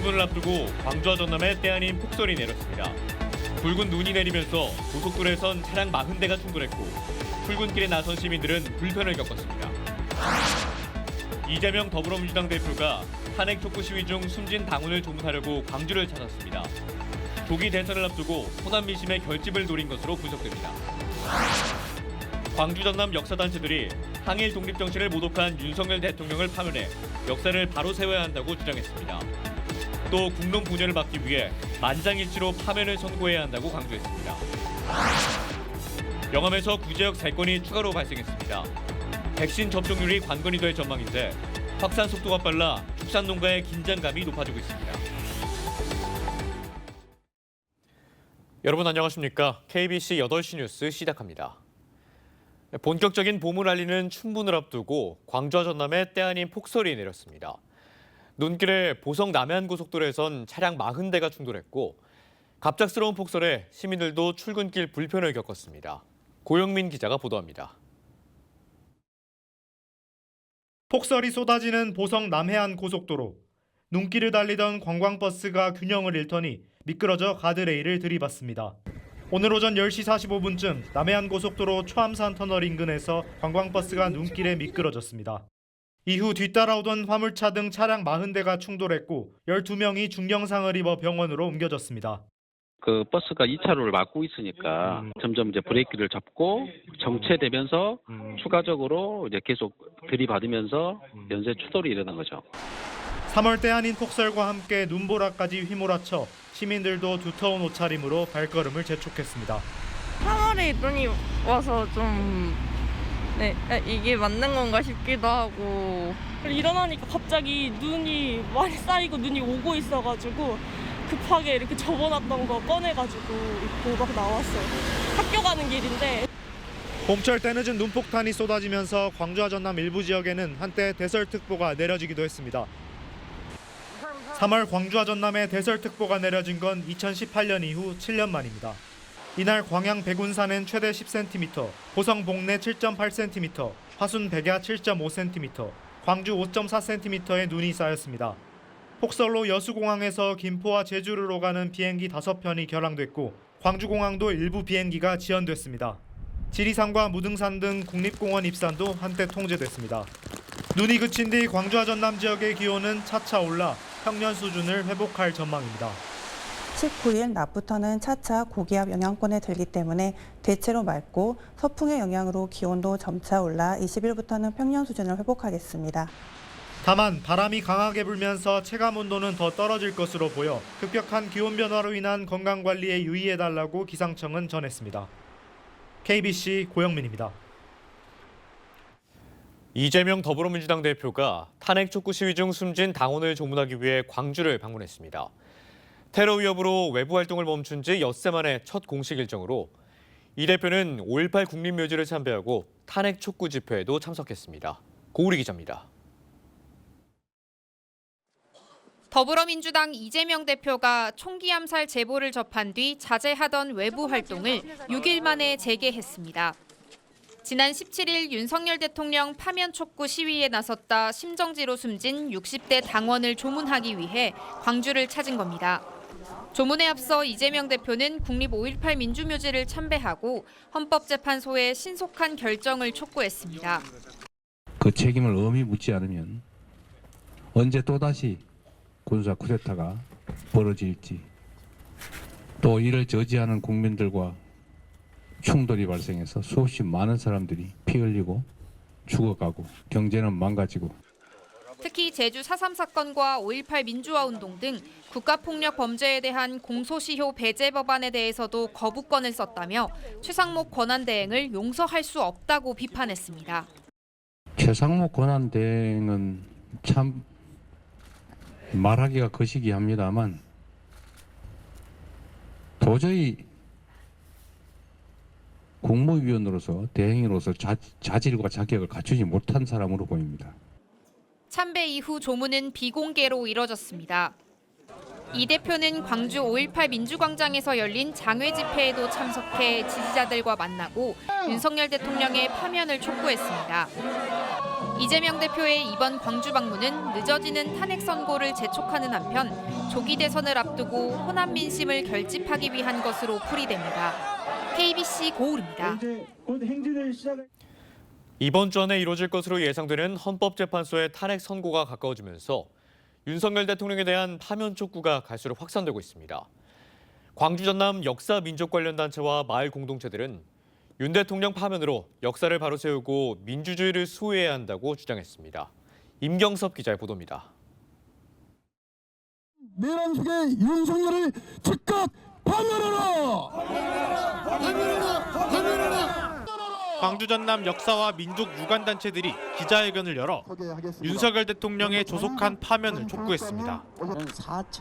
2분을 앞두고 광주와 전남에 때 아닌 폭설이 내렸습니다. 굵은 눈이 내리면서 고속도로에선 차량 40대가 충돌했고 출근길에 나선 시민들은 불편을 겪었습니다. 이재명 더불어민주당 대표가 탄핵 촉구 시위 중 숨진 당원을 조문하려고 광주를 찾았습니다. 조기 대선을 앞두고 호남 민심의 결집을 노린 것으로 분석됩니다. 광주 전남 역사단체들이 항일 독립 정신을 모독한 윤석열 대통령을 파면해 역사를 바로 세워야 한다고 주장했습니다. 또 국론 분열을 막기 위해 만장일치로 파면을 선고해야 한다고 강조했습니다. 영암에서 구제역 3건이 추가로 발생했습니다. 백신 접종률이 관건이 될 전망인데 확산 속도가 빨라 축산 농가의 긴장감이 높아지고 있습니다. 여러분 안녕하십니까? KBC 8시 뉴스 시작합니다. 본격적인 봄을 알리는 춘분을 앞두고 광주와 전남에 때 아닌 폭설이 내렸습니다. 눈길에 보성 남해안고속도로에선 차량 40대가 충돌했고 갑작스러운 폭설에 시민들도 출근길 불편을 겪었습니다. 고영민 기자가 보도합니다. 폭설이 쏟아지는 보성 남해안 고속도로. 눈길을 달리던 관광버스가 균형을 잃더니 미끄러져 가드레일을 들이받습니다. 오늘 오전 10시 45분쯤 남해안 고속도로 초암산 터널 인근에서 관광버스가 눈길에 미끄러졌습니다. 이후 뒤따라오던 화물차 등 차량 40대가 충돌했고 12명이 중경상을 입어 병원으로 옮겨졌습니다. 그 버스가 2차로를 막고 있으니까 점점 이제 브레이크를 잡고 정체되면서 추가적으로 이제 계속 들이받으면서 연쇄 추돌이 일어난 거죠. 3월 때 아닌 폭설과 함께 눈보라까지 휘몰아쳐 시민들도 두터운 옷차림으로 발걸음을 재촉했습니다. 3월에 눈이 와서 좀 이게 맞는 건가 싶기도 하고 일어나니까 갑자기 눈이 많이 쌓이고 눈이 오고 있어가지고 급하게 이렇게 접어놨던 거 꺼내가지고 입고 막 나왔어요. 학교 가는 길인데. 봄철 때 늦은 눈폭탄이 쏟아지면서 광주와 전남 일부 지역에는 한때 대설특보가 내려지기도 했습니다. 3월 광주와 전남에 대설특보가 내려진 건 2018년 이후 7년 만입니다. 이날 광양 백운산엔 최대 10cm, 보성 복내 7.8cm, 화순 백야 7.5cm, 광주 5.4cm의 눈이 쌓였습니다. 폭설로 여수공항에서 김포와 제주를 오가는 비행기 5편이 결항됐고 광주공항도 일부 비행기가 지연됐습니다. 지리산과 무등산 등 국립공원 입산도 한때 통제됐습니다. 눈이 그친 뒤 광주와 전남 지역의 기온은 차차 올라 평년 수준을 회복할 전망입니다. 19일 낮부터는 차차 고기압 영향권에 들기 때문에 대체로 맑고 서풍의 영향으로 기온도 점차 올라 20일부터는 평년 수준을 회복하겠습니다. 다만 바람이 강하게 불면서 체감온도는 더 떨어질 것으로 보여 급격한 기온 변화로 인한 건강관리에 유의해달라고 기상청은 전했습니다. KBC 고영민입니다. 이재명 더불어민주당 대표가 탄핵 촉구 시위 중 숨진 당원을 조문하기 위해 광주를 방문했습니다. 테러 위협으로 외부 활동을 멈춘 지 엿새 만에 첫 공식 일정으로 이 대표는 5.18 국립묘지를 참배하고 탄핵 촉구 집회에도 참석했습니다. 고우리 기자입니다. 더불어민주당 이재명 대표가 총기 암살 제보를 접한 뒤 자제하던 외부 활동을 6일 만에 재개했습니다. 지난 17일 윤석열 대통령 파면 촉구 시위에 나섰다 심정지로 숨진 60대 당원을 조문하기 위해 광주를 찾은 겁니다. 조문에 앞서 이재명 대표는 국립 5.18 민주묘지를 참배하고 헌법재판소의 신속한 결정을 촉구했습니다. 그 책임을 엄히 묻지 않으면 언제 또다시 군사 쿠데타가 벌어질지, 또 이를 저지하는 국민들과 충돌이 발생해서 수없이 많은 사람들이 피 흘리고 죽어가고 경제는 망가지고. 특히 제주 4.3 사건과 5.18 민주화운동 등 국가폭력 범죄에 대한 공소시효 배제 법안에 대해서도 거부권을 썼다며 최상목 권한대행을 용서할 수 없다고 비판했습니다. 최상목 권한대행은 참 말하기가 거시기합니다만 도저히 국무위원으로서 대행으로서 자질과 자격을 갖추지 못한 사람으로 보입니다. 참배 이후 조문은 비공개로 이뤄졌습니다. 이 대표는 광주 5.18 민주광장에서 열린 장외 집회에도 참석해 지지자들과 만나고 윤석열 대통령의 파면을 촉구했습니다. 이재명 대표의 이번 광주 방문은 늦어지는 탄핵 선고를 재촉하는 한편 조기 대선을 앞두고 호남 민심을 결집하기 위한 것으로 풀이됩니다. KBC 고울입니다. 이번 주 안에 이루어질 것으로 예상되는 헌법재판소의 탄핵 선고가 가까워지면서 윤석열 대통령에 대한 파면 촉구가 갈수록 확산되고 있습니다. 광주 전남 역사 민족 관련 단체와 마을 공동체들은 윤 대통령 파면으로 역사를 바로 세우고 민주주의를 수호해야 한다고 주장했습니다. 임경섭 기자의 보도입니다. 내란 속의 윤석열을 즉각 파면하라! 광주 전남 역사와 민족 유관 단체들이 기자회견을 열어 윤석열 대통령의 조속한 파면을 촉구했습니다.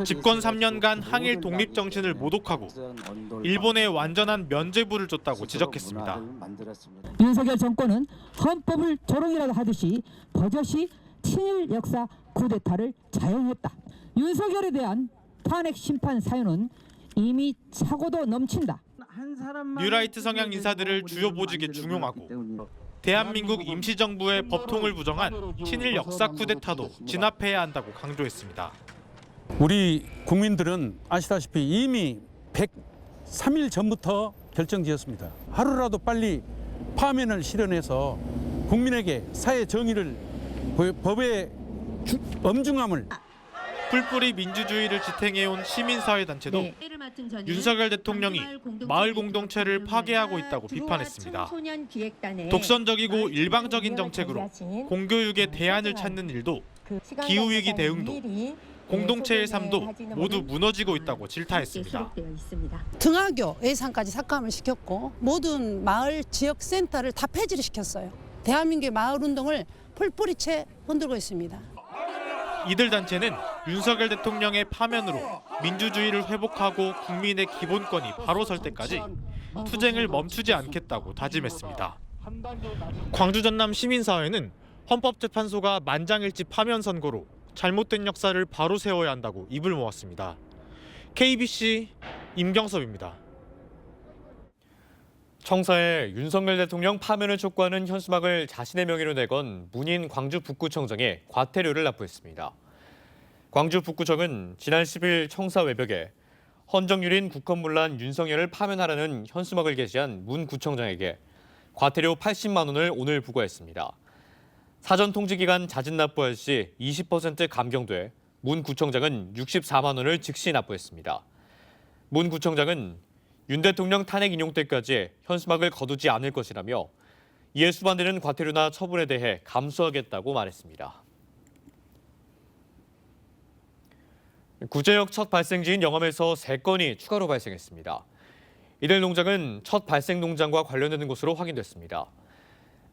집권 3년간 항일 독립 정신을 모독하고 일본에 완전한 면죄부를 줬다고 지적했습니다. 윤석열 정권은 헌법을 조롱이라고 하듯이 버젓이 친일 역사 쿠데타를 자용했다. 윤석열에 대한 탄핵 심판 사유는 이미 차고도 넘친다. 뉴라이트 성향 인사들을 주요 보직에 중용하고 대한민국 임시정부의 법통을 부정한 친일 역사 쿠데타도 진압해야 한다고 강조했습니다. 우리 국민들은 아시다시피 이미 103일 전부터 결정지었습니다. 하루라도 빨리 파면을 실현해서 국민에게 사회 정의를 법의 엄중함을 풀뿌리 민주주의를 지탱해온 시민사회단체도 윤석열 대통령이 마을 공동체를 파괴하고 있다고 비판했습니다. 독선적이고 일방적인 정책으로 공교육의 대안을 찾는 일도 기후위기 대응도 공동체의 삶도 모두 무너지고 있다고 질타했습니다. 등하교 예산까지 삭감을 시켰고 모든 마을 지역 센터를 다 폐지를 시켰어요. 대한민국의 마을 운동을 풀뿌리째 흔들고 있습니다. 이들 단체는 윤석열 대통령의 파면으로 민주주의를 회복하고 국민의 기본권이 바로 설 때까지 투쟁을 멈추지 않겠다고 다짐했습니다. 광주 전남 시민사회는 헌법재판소가 만장일치 파면 선고로 잘못된 역사를 바로 세워야 한다고 입을 모았습니다. KBC 임경섭입니다. 청사에 윤석열 대통령 파면을 촉구하는 현수막을 자신의 명의로 내건 문인 광주 북구청장에 과태료를 납부했습니다. 광주 북구청은 지난 10일 청사 외벽에 헌정유린 국헌문란 윤석열을 파면하라는 현수막을 게시한 문 구청장에게 과태료 80만 원을 오늘 부과했습니다. 사전 통지 기간 자진 납부할 시 20% 감경돼 문 구청장은 64만 원을 즉시 납부했습니다. 문 구청장은 윤 대통령 탄핵 인용 때까지 현수막을 거두지 않을 것이라며 이에 수반되는 과태료나 처분에 대해 감수하겠다고 말했습니다. 구제역 첫 발생지인 영암에서 3건이 추가로 발생했습니다. 이들 농장은 첫 발생 농장과 관련되는 것으로 확인됐습니다.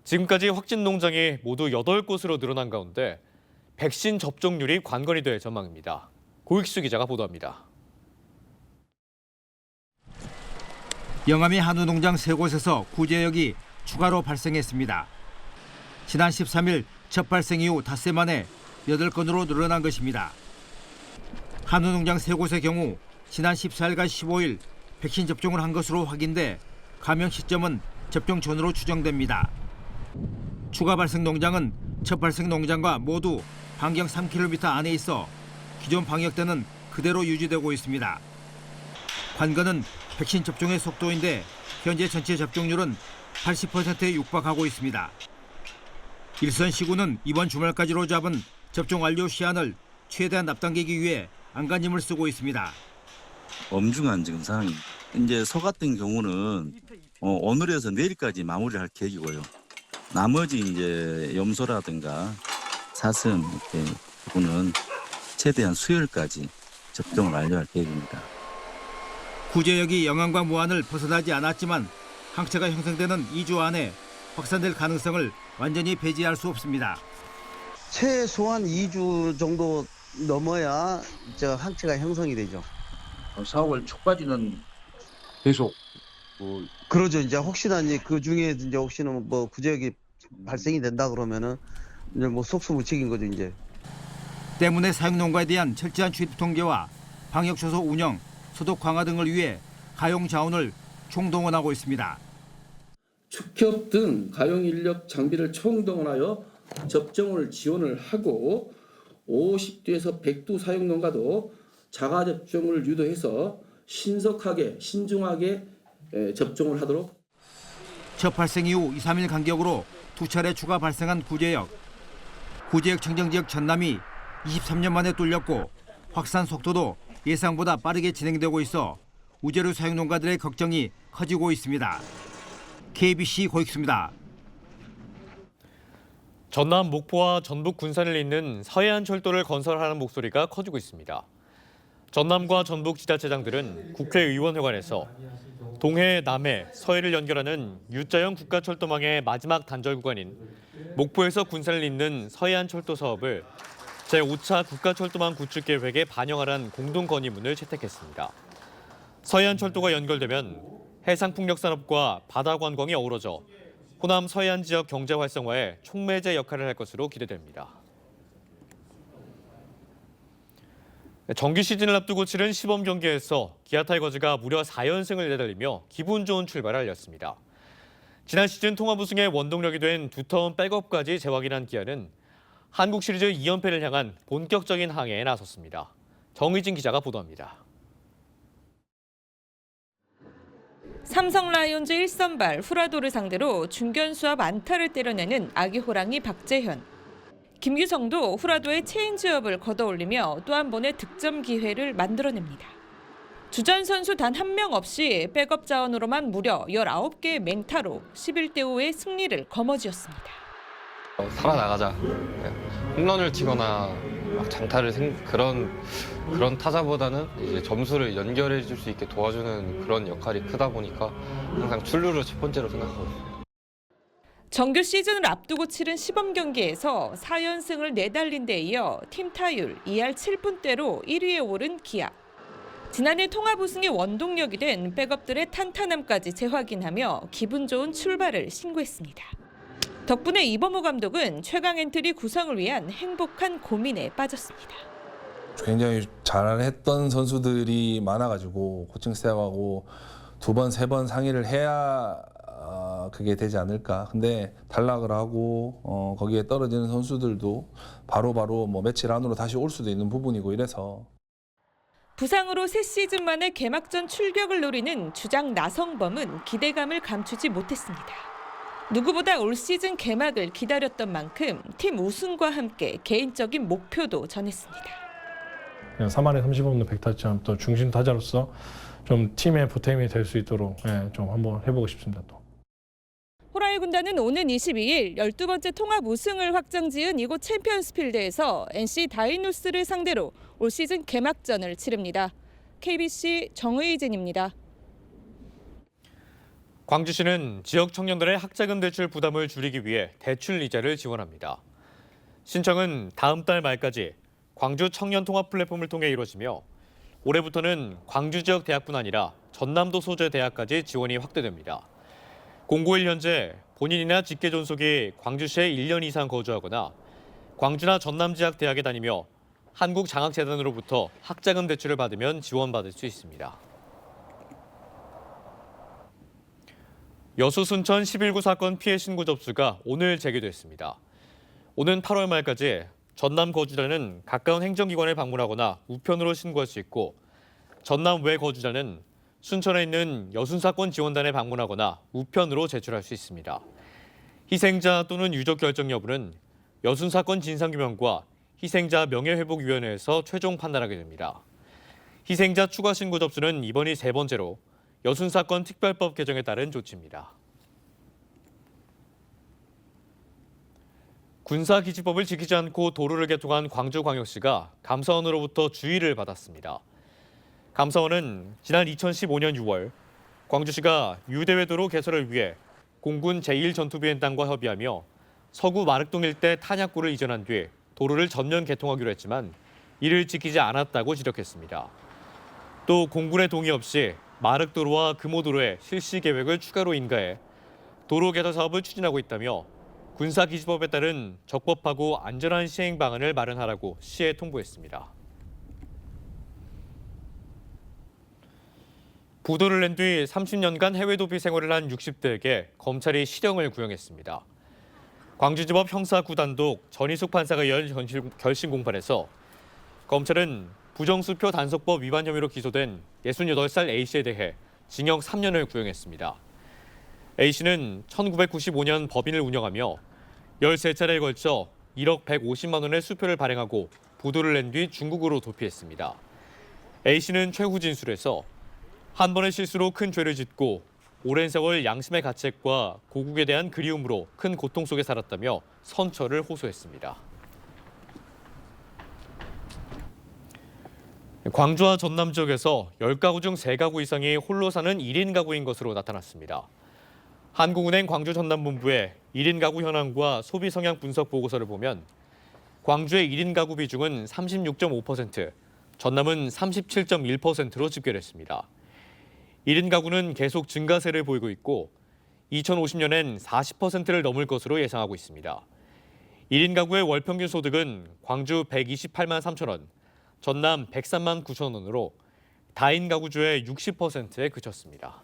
지금까지 확진 농장이 모두 8곳으로 늘어난 가운데 백신 접종률이 관건이 될 전망입니다. 고익수 기자가 보도합니다. 영암의 한우 농장 3곳에서 구제역이 추가로 발생했습니다. 지난 13일 첫 발생 이후 닷새 만에 8건으로 늘어난 것입니다. 한우 농장 3곳의 경우 지난 14일과 15일 백신 접종을 한 것으로 확인돼 감염 시점은 접종 전으로 추정됩니다. 추가 발생 농장은 첫 발생 농장과 모두 반경 3km 안에 있어 기존 방역대는 그대로 유지되고 있습니다. 관건은 백신 접종의 속도인데 현재 전체 접종률은 80%에 육박하고 있습니다. 일선시군은 이번 주말까지로 잡은 접종 완료 시한을 최대한 앞당기기 위해 안간힘을 쓰고 있습니다. 엄중한 지금 상황입니다. 이제 소 같은 경우는 오늘에서 내일까지 마무리할 계획이고요. 나머지 이제 염소라든가 사슴 이렇게 부분은 최대한 수요일까지 접종을 완료할 계획입니다. 구제역이 영암과 무안을 벗어나지 않았지만 항체가 형성되는 2주 안에 확산될 가능성을 완전히 배제할 수 없습니다. 최소한 2주 정도 넘어야 항체가 형성이 되죠. 4월 초까지는 계속 그러죠. 이제 혹시나 그 중에 이제 혹시나 뭐 구제역이 발생이 된다 그러면은 이제 뭐 속수무책인 거죠 이제. 때문에 사육농가에 대한 철저한 출입 통제와 방역초소 운영, 소독 강화 등을 위해 가용 자원을 총동원하고 있습니다. 축협 등 가용 인력 장비를 총동원하여 접종을 지원을 하고 50두에서 100두 사용 농가도 자가 접종을 유도해서 신속하게 신중하게 접종을 하도록. 첫 발생 이후 2, 3일 간격으로 2차례 추가 발생한 구제역. 구제역 청정지역 전남이 23년 만에 뚫렸고 확산 속도도 예상보다 빠르게 진행되고 있어 우제류 사용 농가들의 걱정이 커지고 있습니다. KBC 고익수입니다. 전남 목포와 전북 군산을 잇는 서해안 철도를 건설하는 목소리가 커지고 있습니다. 전남과 전북 지자체장들은 국회의원회관에서 동해, 남해, 서해를 연결하는 U자형 국가철도망의 마지막 단절 구간인 목포에서 군산을 잇는 서해안 철도 사업을 제5차 국가철도망 구축 계획에 반영하라는 공동 건의문을 채택했습니다. 서해안 철도가 연결되면 해상풍력 산업과 바다 관광이 어우러져 호남 서해안 지역 경제 활성화에 촉매제 역할을 할 것으로 기대됩니다. 정규 시즌을 앞두고 치른 시범 경기에서 기아 타이거즈가 무려 4연승을 내달리며 기분 좋은 출발을 알렸습니다. 지난 시즌 통합 우승의 원동력이 된 두터운 백업까지 재확인한 기아는 한국 시리즈 2연패를 향한 본격적인 항해에 나섰습니다. 정의진 기자가 보도합니다. 삼성 라이온즈 1선발 후라도를 상대로 중견수와 안타를 때려내는 아기 호랑이 박재현. 김규성도 후라도의 체인지업을 걷어올리며 또 한 번의 득점 기회를 만들어냅니다. 주전 선수 단 한 명 없이 백업 자원으로만 무려 19개의 맹타로 11대5의 승리를 거머쥐었습니다. 살아나가자. 홈런을 치거나 막 장타를 그런 타자보다는 이제 점수를 연결해 줄 수 있게 도와주는 그런 역할이 크다 보니까 항상 출루를 첫 번째로 생각하고 있습니다. 정규 시즌을 앞두고 치른 시범 경기에서 4연승을 내달린 데 이어 팀 타율 2할 7푼대로 1위에 오른 기아. 지난해 통합 우승의 원동력이 된 백업들의 탄탄함까지 재확인하며 기분 좋은 출발을 신고했습니다. 덕분에 이범호 감독은 최강 엔트리 구성을 위한 행복한 고민에 빠졌습니다. 굉장히 잘했던 선수들이 많아가지고 코칭 스태프하고 2번, 3번 상의를 해야 그게 되지 않을까. 근데 탈락을 하고 거기에 떨어지는 선수들도 바로바로 뭐 며칠 안으로 다시 올 수도 있는 부분이고 이래서. 부상으로 새 시즌 만에 개막전 출격을 노리는 주장 나성범은 기대감을 감추지 못했습니다. 누구보다 올 시즌 개막을 기다렸던 만큼 팀 우승과 함께 개인적인 목표도 전했습니다. 3할에 30홈런 100타점 또 중심 타자로서 좀 팀의 보탬이 될 수 있도록 좀 한번 해보고 싶습니다. 또. 호랑이 군단은 오는 22일 12번째 통합 우승을 확정지은 이곳 챔피언스필드에서 NC 다이노스를 상대로 올 시즌 개막전을 치릅니다. KBC 정의진입니다. 광주시는 지역 청년들의 학자금 대출 부담을 줄이기 위해 대출 이자를 지원합니다. 신청은 다음 달 말까지 광주 청년 통합 플랫폼을 통해 이루어지며 올해부터는 광주 지역 대학뿐 아니라 전남도 소재 대학까지 지원이 확대됩니다. 공고일 현재 본인이나 직계 존속이 광주시에 1년 이상 거주하거나 광주나 전남 지역 대학에 다니며 한국장학재단으로부터 학자금 대출을 받으면 지원받을 수 있습니다. 여수 순천 11구 사건 피해 신고 접수가 오늘 재개됐습니다. 오는 8월 말까지 전남 거주자는 가까운 행정기관에 방문하거나 우편으로 신고할 수 있고 전남 외 거주자는 순천에 있는 여순사건 지원단에 방문하거나 우편으로 제출할 수 있습니다. 희생자 또는 유족 결정 여부는 여순사건 진상규명과 희생자 명예회복위원회에서 최종 판단하게 됩니다. 희생자 추가 신고 접수는 이번이 3번째로 여순사건 특별법 개정에 따른 조치입니다. 군사기지법을 지키지 않고 도로를 개통한 광주광역시가 감사원으로부터 주의를 받았습니다. 감사원은 지난 2015년 6월 광주시가 유대회도로 개설을 위해 공군 제1전투비행단과 협의하며 서구 마륵동 일대 탄약고를 이전한 뒤 도로를 전면 개통하기로 했지만 이를 지키지 않았다고 지적했습니다. 또 공군의 동의 없이 마륵도로와 금호도로에 실시 계획을 추가로 인가해 도로 개설 사업을 추진하고 있다며 군사기지법에 따른 적법하고 안전한 시행 방안을 마련하라고 시에 통보했습니다. 부도를 낸 뒤 30년간 해외 도피 생활을 한 60대에게 검찰이 실형을 구형했습니다. 광주지법 형사9단독 전희숙 판사가 연 결심 공판에서 검찰은 부정수표 단속법 위반 혐의로 기소된 68살 A씨에 대해 징역 3년을 구형했습니다. A씨는 1995년 법인을 운영하며 13차례에 걸쳐 1억 150만 원의 수표를 발행하고 부도를 낸 뒤 중국으로 도피했습니다. A씨는 최후 진술에서 한 번의 실수로 큰 죄를 짓고 오랜 세월 양심의 가책과 고국에 대한 그리움으로 큰 고통 속에 살았다며 선처를 호소했습니다. 광주와 전남 지역에서 10가구 중 3가구 이상이 홀로 사는 1인 가구인 것으로 나타났습니다. 한국은행 광주 전남본부의 1인 가구 현황과 소비 성향 분석 보고서를 보면 광주의 1인 가구 비중은 36.5%, 전남은 37.1%로 집계됐습니다. 1인 가구는 계속 증가세를 보이고 있고 2050년엔 40%를 넘을 것으로 예상하고 있습니다. 1인 가구의 월 평균 소득은 광주 128만 3천 원, 전남 103만 9천 원으로 다인 가구주의 60%에 그쳤습니다.